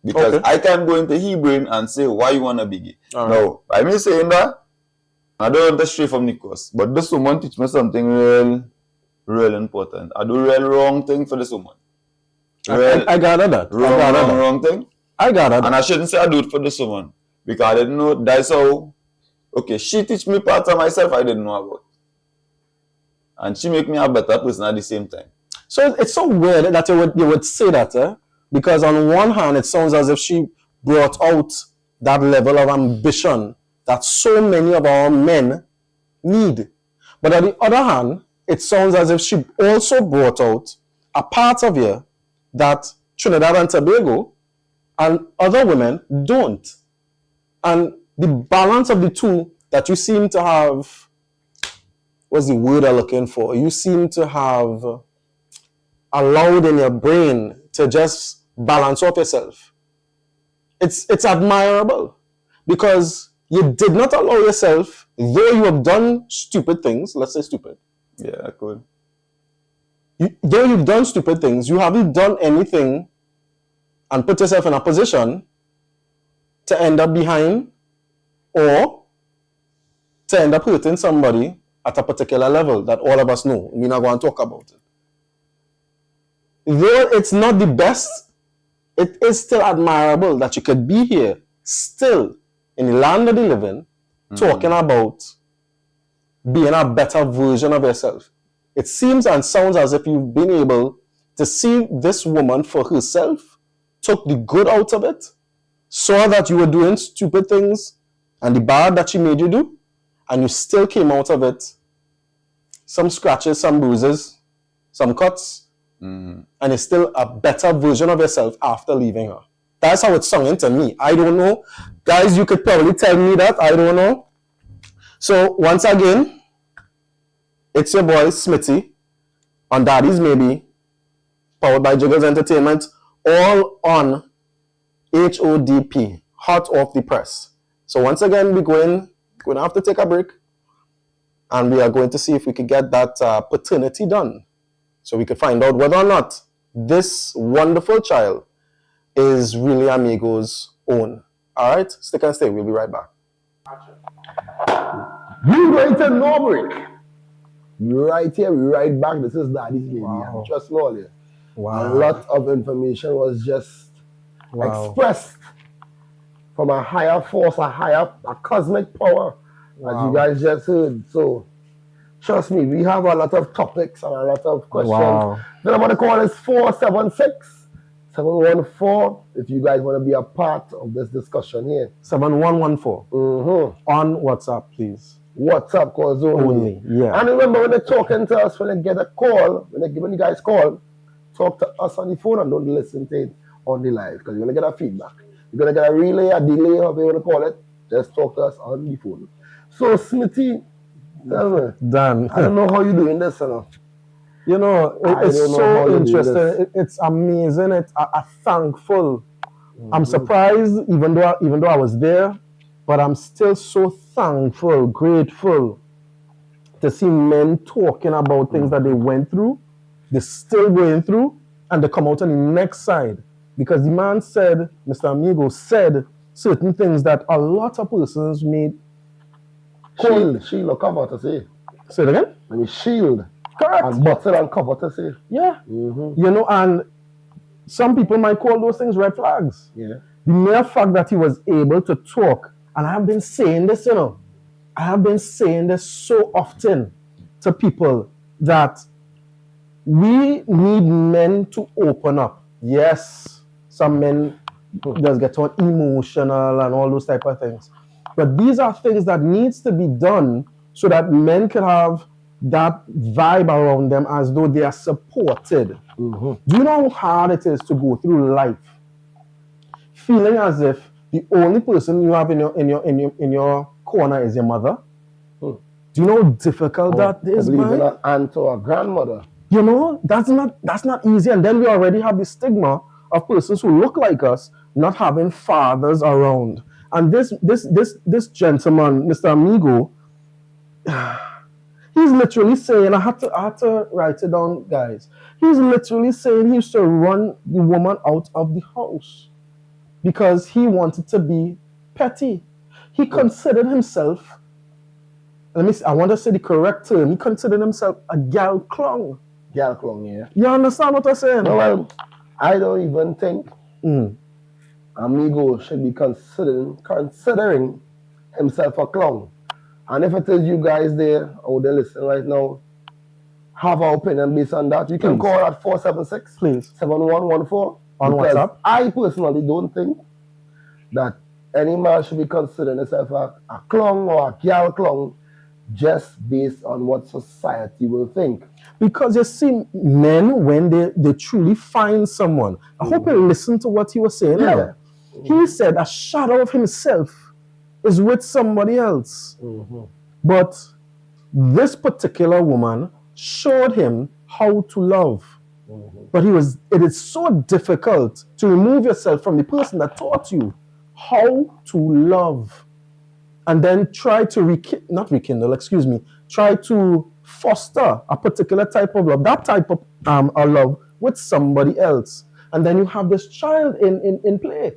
Because I can't go into his brain and say, why you want to be gay? No, by me saying that, I don't want to stray from the course, but this woman teach me something real important. I do real wrong thing for this woman. I gather that. Wrong thing. I got it. And I shouldn't say I do it for this woman. Because I didn't know that's how, okay, she teach me parts of myself I didn't know about. And she make me a better person at the same time. So it's so weird that you would say that, because on one hand, it sounds as if she brought out that level of ambition that so many of our men need. But on the other hand, it sounds as if she also brought out a part of you that Trinidad and Tobago and other women don't. And the balance of the two that you seem to have, what's the word I'm looking for? You seem to have allowed in your brain to just balance off yourself. It's admirable because you did not allow yourself, though you have done stupid things, let's say stupid. Yeah, cool. Though you've done stupid things, you haven't done anything and put yourself in a position to end up behind or to end up hurting somebody at a particular level that all of us know. We're not going to talk about it. Though it's not the best, it is still admirable that you could be here, still in the land of the living, talking about being a better version of yourself. It seems and sounds as if you've been able to see this woman for herself, took the good out of it, saw that you were doing stupid things and the bad that she made you do, and you still came out of it, some scratches, some bruises, some cuts, and it's still a better version of yourself after leaving her. That's how it's sounding to me. I don't know. Guys, you could probably tell me that. I don't know. So, once again, it's your boy, Smitty, on Daddy's Maybe, powered by Jiggles Entertainment, all on HODP, hot off the press. So, once again, we're going to have to take a break, and we are going to see if we could get that paternity done. So we could find out whether or not this wonderful child is really Amigo's own. All right, stick and stay. We'll be right back. You going to no break. Right here, we right back. This is Daddy's Baby. Wow. Just all here. Wow. A lot of information was just expressed from a higher force, a cosmic power, as you guys just heard. So, trust me, we have a lot of topics and a lot of questions. Wow. The number to call is 476-714 if you guys want to be a part of this discussion here. 7114. On WhatsApp, please. WhatsApp calls only. Yeah. And remember, when they're talking to us, when they get a call, when you guys call, talk to us on the phone and don't listen to it on the live because you're going to get a feedback. You're going to get a relay, a delay, however you want to call it. Just talk to us on the phone. So, Smitty, Dan, I don't know how you're doing this, you know, it's so interesting. It's amazing. I'm thankful. I'm surprised, even though I was there, but I'm still so thankful, grateful to see men talking about things that they went through, they're still going through, and they come out on the next side. Because the man said, Mr. Amigo said certain things that a lot of persons made. Shield or cover to say. Say it again? I mean, shield. Correct. And bottle and cover to say. Yeah. You know, and some people might call those things red flags. Yeah. The mere fact that he was able to talk, and I have been saying this, you know, I have been saying this so often to people that we need men to open up. Yes, some men just get on emotional and all those type of things. But these are things that needs to be done so that men can have that vibe around them as though they are supported. Do you know how hard it is to go through life feeling as if the only person you have in your corner is your mother? Do you know how difficult that is, man? An aunt or a grandmother. You know, that's not easy. And then we already have the stigma of persons who look like us not having fathers around. And this gentleman, Mr. Amigo, he's literally saying, I had to write it down, guys. He's literally saying he used to run the woman out of the house because he wanted to be petty. He considered himself, I want to say the correct term, he considered himself a gal clown. Gal clown, yeah. You understand what I'm saying? No, well, I don't even think amigo should be considering himself a clown. And if it is you guys there out there listening right now, have our opinion based on that, you can call at 476 7114 on WhatsApp. I personally don't think that any man should be considering himself a clown or a girl clown just based on what society will think. Because you see, men, when they truly find someone, I hope you listen to what he was saying. Yeah. He said a shadow of himself is with somebody else. But this particular woman showed him how to love. But it is so difficult to remove yourself from the person that taught you how to love. And then try to try to foster a particular type of love, that type of love with somebody else. And then you have this child in play.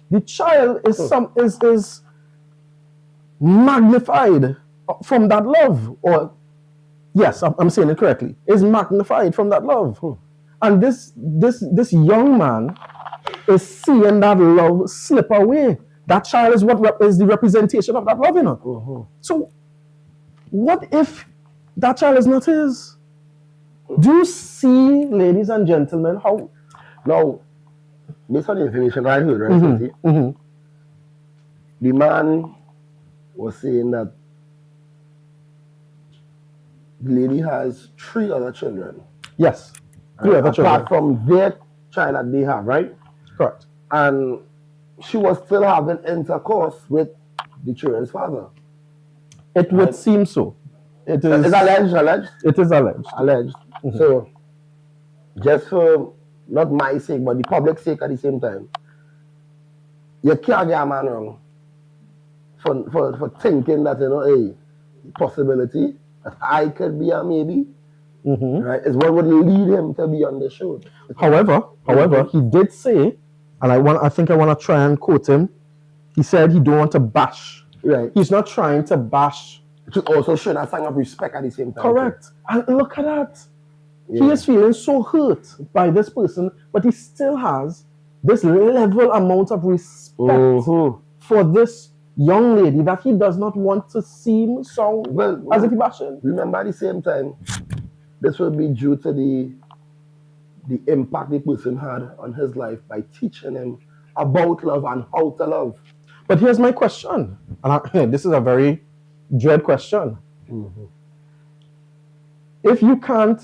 The child is magnified from that love. Or, yes, I'm saying it correctly, is magnified from that love. And this young man is seeing that love slip away. That child is what is the representation of that love, you know. So, what if that child is not his? Do you see, ladies and gentlemen, how... Now, based on the information I heard, right, the man was saying that the lady has 3 other children. Yes, 3 other children. Apart from their child that they have, right? Correct. And she was still having intercourse with the children's father. It would seem so. It is alleged. It is alleged. So, just for not my sake, but the public's sake at the same time, you can't get a man wrong for thinking that, you know, hey, possibility that I could be a maybe, right, is what would lead him to be on the show. However, he did say, and I think I want to try and quote him. He said he don't want to bash. Right. He's not trying to bash. To also show that sign of respect at the same time. Correct. And look at that. Yeah. He is feeling so hurt by this person, but he still has this level amount of respect for this young lady that he does not want to seem so as if he bashing. Remember, at the same time, this will be due to the impact the person had on his life by teaching him about love and how to love. But here's my question, and this is a very dread question. If you can't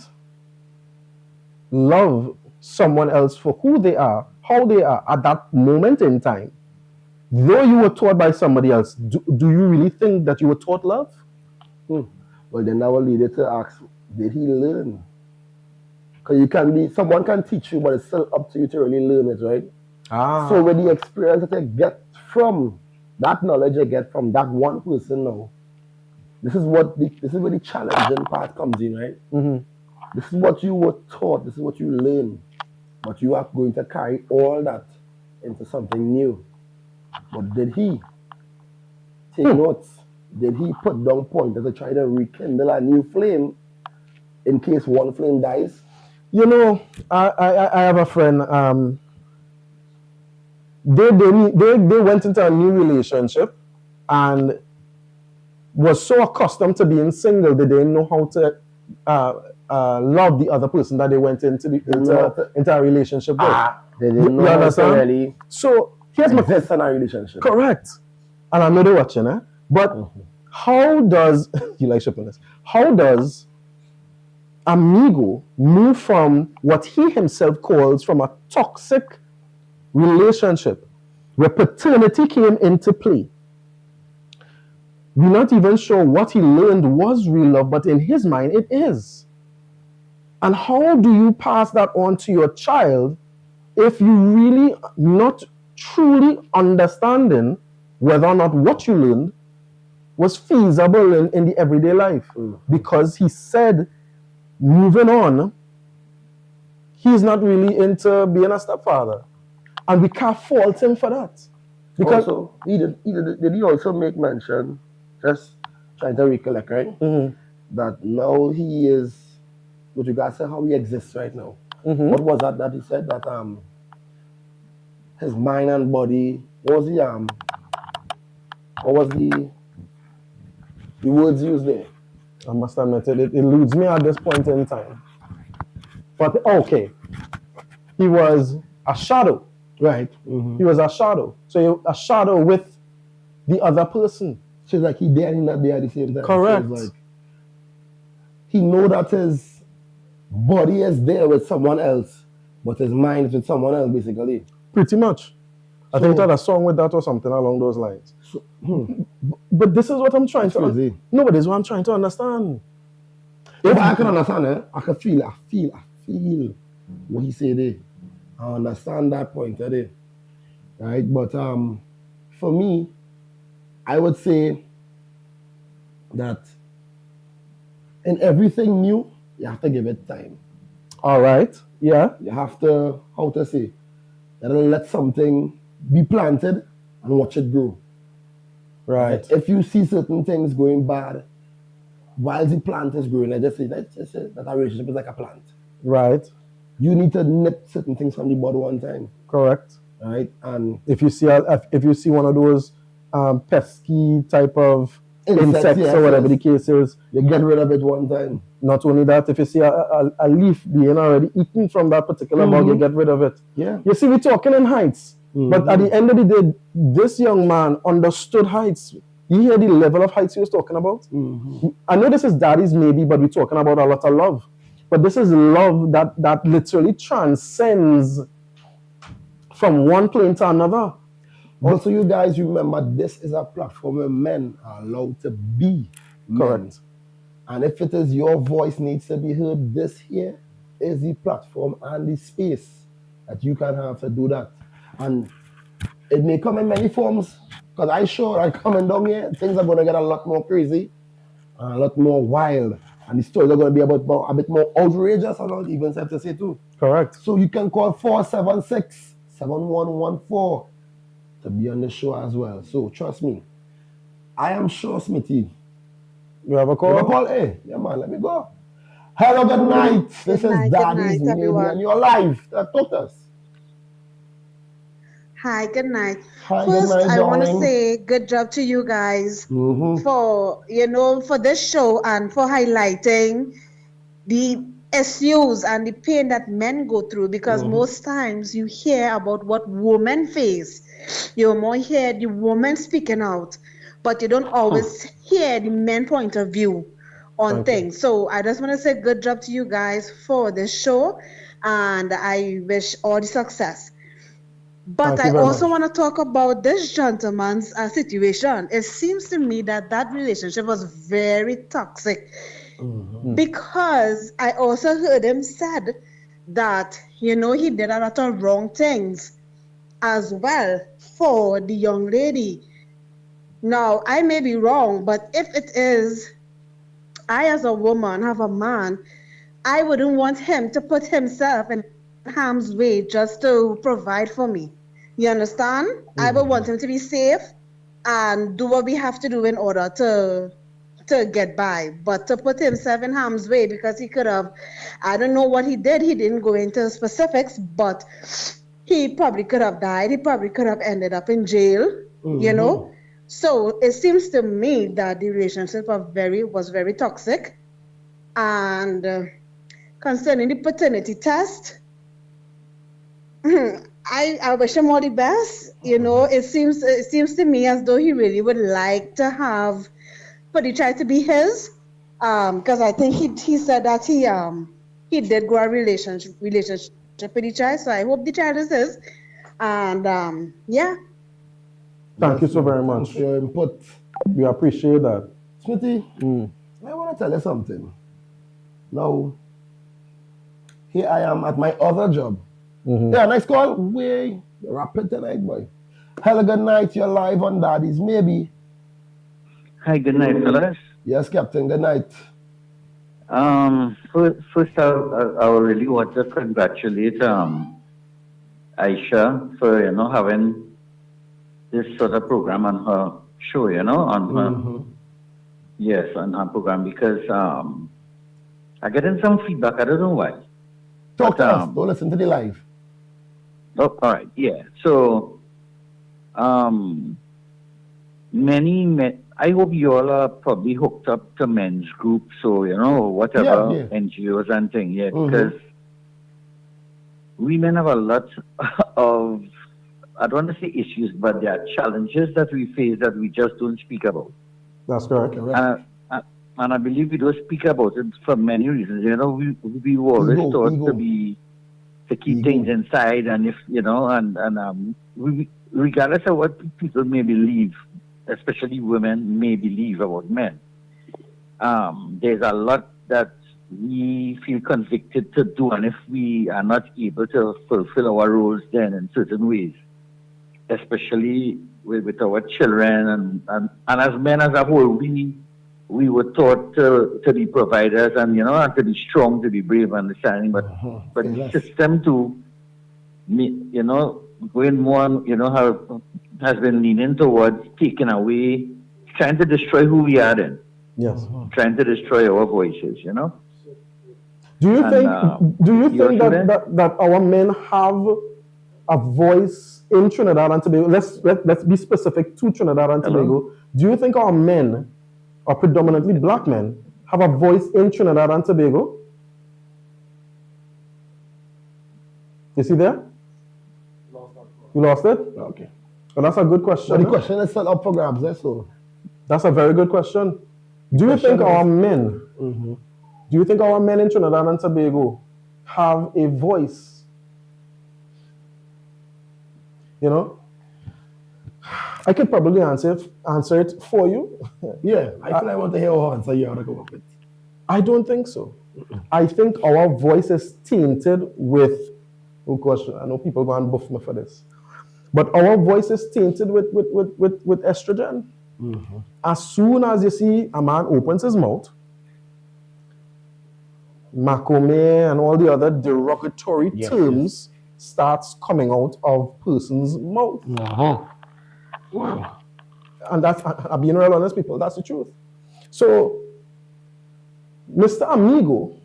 love someone else for who they are, how they are at that moment in time, though you were taught by somebody else, do you really think that you were taught love? Well, then that will lead you to ask, did he learn? Because someone can teach you, but it's still up to you to really learn it, right? So with the experience that you get from that knowledge you get from that one person now, this is where the challenging part comes in, right? This is what you were taught, this is what you learn, but you are going to carry all that into something new. But did he take notes? Did he put down pointers to try to rekindle a new flame in case one flame dies? You know, I have a friend. They went into a new relationship and was so accustomed to being single they didn't know how to love the other person that they went into a relationship with. They didn't know how to really. So here's my question: a relationship. Correct. And I know they're watching, eh? But how does you like shipping this? How does Amigo move from what he himself calls from a toxic relationship where paternity came into play? We're not even sure what he learned was real love, but in his mind it is. And how do you pass that on to your child if you really not truly understanding whether or not what you learned was feasible in the everyday life? Because he said, moving on, he's not really into being a stepfather. And we can't fault him for that. Because also, did he also make mention, just trying to recollect, right? That now he is, with regards to how he exists right now. What was that he said? That his mind and body. What was the words used there? I must admit it eludes me at this point in time. But okay, he was a shadow. Right. He was a shadow. So a shadow with the other person. So it's like he there and he not there at the same time. Correct. So it's like he know that his body is there with someone else, but his mind is with someone else, basically. Pretty much. I think he had a song with that or something along those lines. But this is what I'm trying to. No, but this is what I'm trying to understand. If I can understand, I can feel what he said there. I understand that point there. Right? But for me, I would say that in everything new, you have to give it time. All right. Yeah. You have to, how to say, you gotta let something be planted and watch it grow. Right. If you see certain things going bad while the plant is growing, let's just say that a relationship is like a plant. Right. You need to nip certain things from the bud one time. Correct. Right. And if you see one of those pesky type of insects or whatever the case is, you get rid of it one time. Not only that, if you see a leaf being already eaten from that particular bug, you get rid of it. Yeah. You see, we're talking in heights. But at the end of the day, this young man understood heights. You hear the level of heights he was talking about? I know this is daddy's maybe, but we're talking about a lot of love. But this is love that literally transcends from one plane to another. Also, you guys remember, this is a platform where men are allowed to be correct. Men. And if it is your voice needs to be heard, this here is the platform and the space that you can have to do that. And it may come in many forms, because I sure are coming down here, things are going to get a lot more crazy, and a lot more wild, and the stories are going to be about a bit more outrageous, and I'll even have to say too. Correct. So you can call 476-7114 to be on the show as well. So trust me, I am sure, Smithy. You have a call? You have a call? Hey, yeah man, let me go. Hello, good night. This is Daddy's Maybe, and you're live. Talk to us. Hi, good night. Hi, First, good night, I want to darling. say good job to you guys for this show and for highlighting the issues and the pain that men go through, because most times you hear about what women face. You more hear the woman speaking out, but you don't always hear the men point of view on things. So I just want to say good job to you guys for this show, and I wish all the success. But I also want to talk about this gentleman's situation. It seems to me that relationship was very toxic, because I also heard him said that, he did a lot of wrong things as well for the young lady. Now, I may be wrong, but if it is, I as a woman have a man, I wouldn't want him to put himself in harm's way just to provide for me. You understand? I would want him to be safe and do what we have to do in order to get by. But to put himself in harm's way, because he could have, I don't know what he did. He didn't go into specifics, but he probably could have died. He probably could have ended up in jail, So it seems to me that the relationship was very toxic. And concerning the paternity test, I wish him all the best. It seems to me as though he really would like to have, but he tried to be his. Because I think he said that he did grow a relationship with the child. So I hope the child is his. And yeah. Thank you so very much for your input. We appreciate that. Smithy, I want to tell you something. Now, here I am at my other job. Yeah, nice call. Way rapid tonight, boy. Hello, good night. You're live on Daddy's Maybe. Hi, good night, fellas. Yes, Captain. Good night. First, I really want to congratulate Aisha for having this sort of program on her show, on her on her program, because I getting some feedback. I don't know why. Talk to us. Don't listen to the live. Oh, all right, yeah. So, many men, I hope you all are probably hooked up to men's groups, so whatever Yeah. NGOs and things, yeah, Mm-hmm. because women have a lot of, I don't want to say issues, but there are challenges that we face that we just don't speak about. That's correct. And I believe we don't speak about it for many reasons. We were always taught to keep things inside, and if regardless of what people may believe, especially women may believe about men, there's a lot that we feel convicted to do, and if we are not able to fulfill our roles then in certain ways, especially with our children and as men as a whole, we were taught to be providers and and to be strong, to be brave, understanding, but the system going more has been leaning towards taking away, trying to destroy who we are then. Yes. Trying to destroy our voices, Do you think that our men have a voice in Trinidad and Tobago? Let's be specific to Trinidad and Tobago. Do you think our men, or predominantly black men, have a voice in Trinidad and Tobago? Is he there? You lost it? Okay. Well, that's a good question. Well, the question is set up for grabs, so. That's a very good question. Do you think our men, do you think our men in Trinidad and Tobago have a voice? I could probably answer it for you. Yeah, I feel I want to hear what answer you want to come up with. I don't think so. I think our voice is tainted with, oh gosh, I know people go and buff me for this, but our voice is tainted with estrogen. Mm-hmm. As soon as you see a man opens his mouth, macome and all the other derogatory terms starts coming out of person's mouth. Wow. And that's, I'm being real honest, people, that's the truth. So, Mr. Amigo,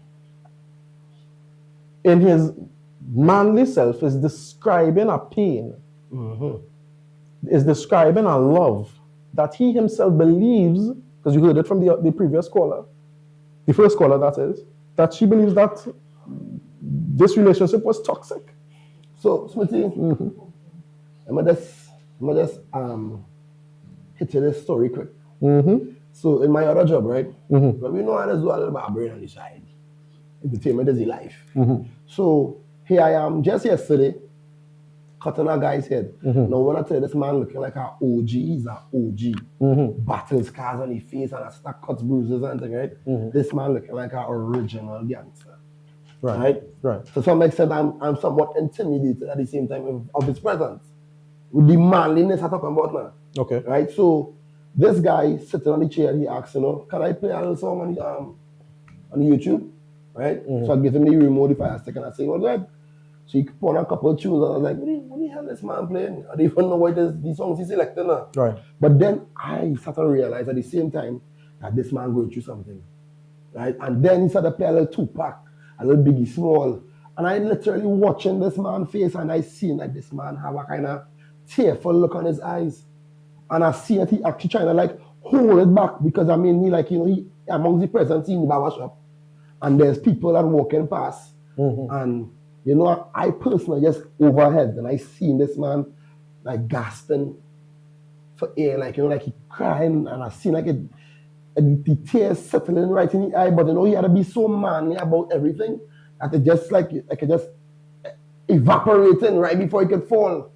in his manly self, is describing a pain, is describing a love that he himself believes, because you heard it from the previous caller, the first caller that is, that she believes that this relationship was toxic. So, Smithy, I'm gonna just hit you this story quick. So, in my other job, right, but we know how to do a little bit of brain on the side. Entertainment is the life. So, here I am, just yesterday, cutting a guy's head. Now, when I tell you this man looking like an OG, he's an OG. Battle scars on his face and a stack cuts, bruises and things, right? This man looking like an original gangster. Right? To some extent, I'm somewhat intimidated at the same time of his presence. With the manliness I'm talking about now. Okay. Right? So, this guy sitting on the chair, he asks, can I play a little song on YouTube? Right? So I give him the remote if I stick and I say, well, good. So he put on a couple of tunes and I was like, what the hell is this man playing? I don't even know what these songs he's selecting now. Right. But then I started to realize at the same time that this man going through something. Right? And then he started to play a little Tupac, a little Biggie Small. And I literally watching this man's face and I seen that this man have a kind of tearful look on his eyes. And I see that he actually trying to like hold it back because I mean, he among the presence in the barber shop. And there's people that walking past. And I personally just overhead and I seen this man like gasping for air, like he crying, and I seen like the tears settling right in the eye, but he had to be so manly about everything that it just just evaporating right before he could fall.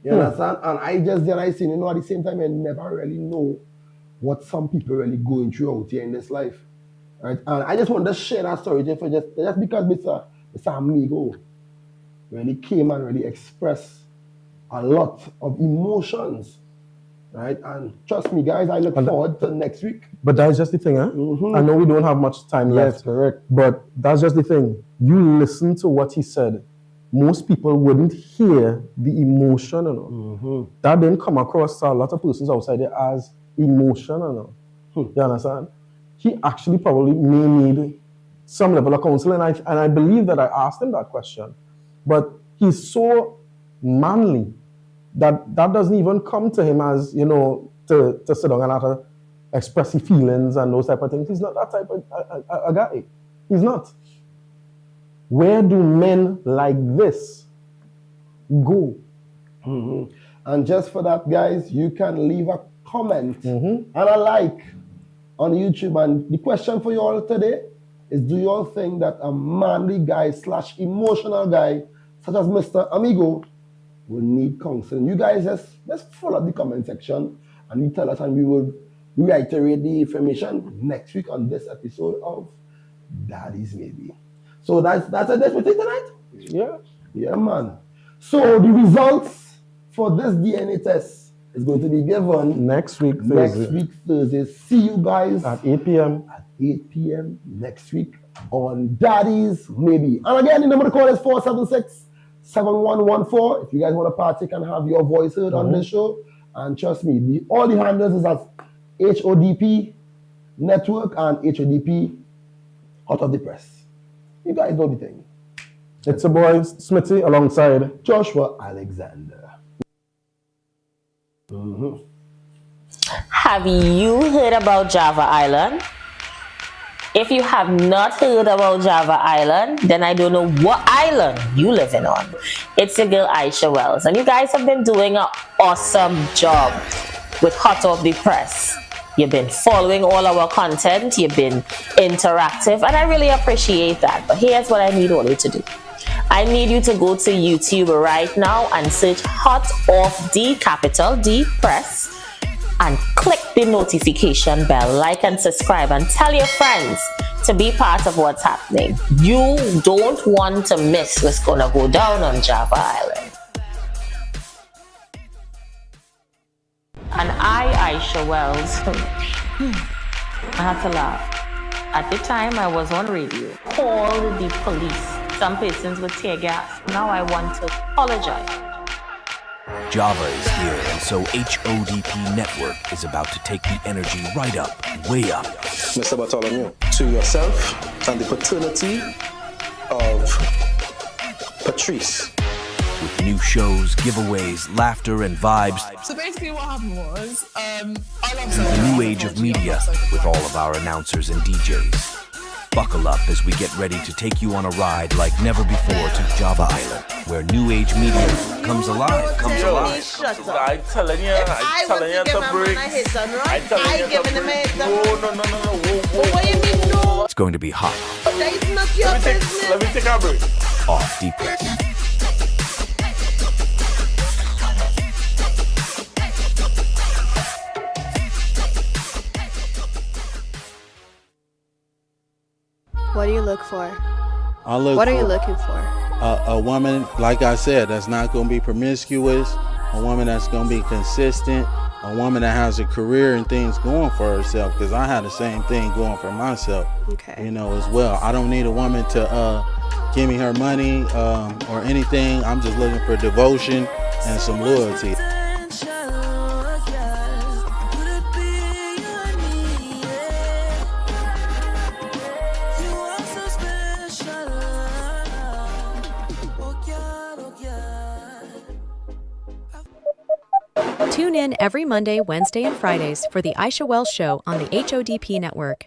You understand? And I seen, at the same time I never really know what some people really going through out here in this life. Right? And I just want to share that story just because Mr. Amigo really came and really expressed a lot of emotions, right? And trust me, guys, I look forward to next week. But that's just the thing, huh? I know we don't have much time left. Correct. But that's just the thing. You listen to what he said. Most people wouldn't hear the emotion, That didn't come across to a lot of persons outside there as emotion, You understand? He actually probably may need some level of counseling, and I believe that I asked him that question. But he's so manly. That doesn't even come to him as, to sit down and have to express his feelings and those type of things. He's not that type of a guy. He's not. Where do men like this go? Mm-hmm. And just for that, guys, you can leave a comment and a like on YouTube. And the question for you all today is, do you all think that a manly guy / emotional guy such as Mr. Amigo will need counseling? You guys just follow the comment section and you tell us, and we will reiterate the information next week on this episode of Daddy's Maybe. So that's it for tonight? Yeah, man. So the results for this DNA test is going to be given next week, Thursday. See you guys at 8 p.m. At 8 p.m. next week on Daddy's Maybe. And again, the number to call is 476-7114. If you guys want to partake and have your voice heard on this show. And trust me, all the handles is at HODP Network and HODP Hot of the Press. You guys know the thing. It's a boy, Smithy, alongside Joshua Alexander. Have you heard about Java Island? If you have not heard about Java Island, then I don't know what island you living on. It's your girl Aisha Wells, and you guys have been doing an awesome job with Hot Off the Press. You've been following all our content, you've been interactive, and I really appreciate that. But here's what I need all you to do. I need you to go to YouTube right now and search Hot Off the capital D Press and click the notification bell, like and subscribe, and tell your friends to be part of what's happening. You don't want to miss what's gonna go down on Java Island. And Aisha Wells, I had to laugh. At the time I was on radio, called the police. Some persons with tear gas. Now I want to apologize. Java is here, and so HODP Network is about to take the energy right up, way up. Mr. Bartholomew, to yourself and the paternity of Patrice. With new shows, giveaways, laughter, and vibes. So basically what happened was, I love Through the new age of media, with all of our announcers and DJs. Buckle up as we get ready to take you on a ride like never before to Java Island, where new age media comes alive. I'm telling you to break. I'm telling you to break. No. What do you mean no? It's going to be hot. But that is not your business. Let me take a break. Off the press. What do you look for? What are you looking for? A woman, like I said, that's not going to be promiscuous. A woman that's going to be consistent. A woman that has a career and things going for herself. Because I had the same thing going for myself. Okay. As well. I don't need a woman to give me her money or anything. I'm just looking for devotion and some loyalty. Tune in every Monday, Wednesday, and Fridays for the Aisha Wells Show on the HODP Network.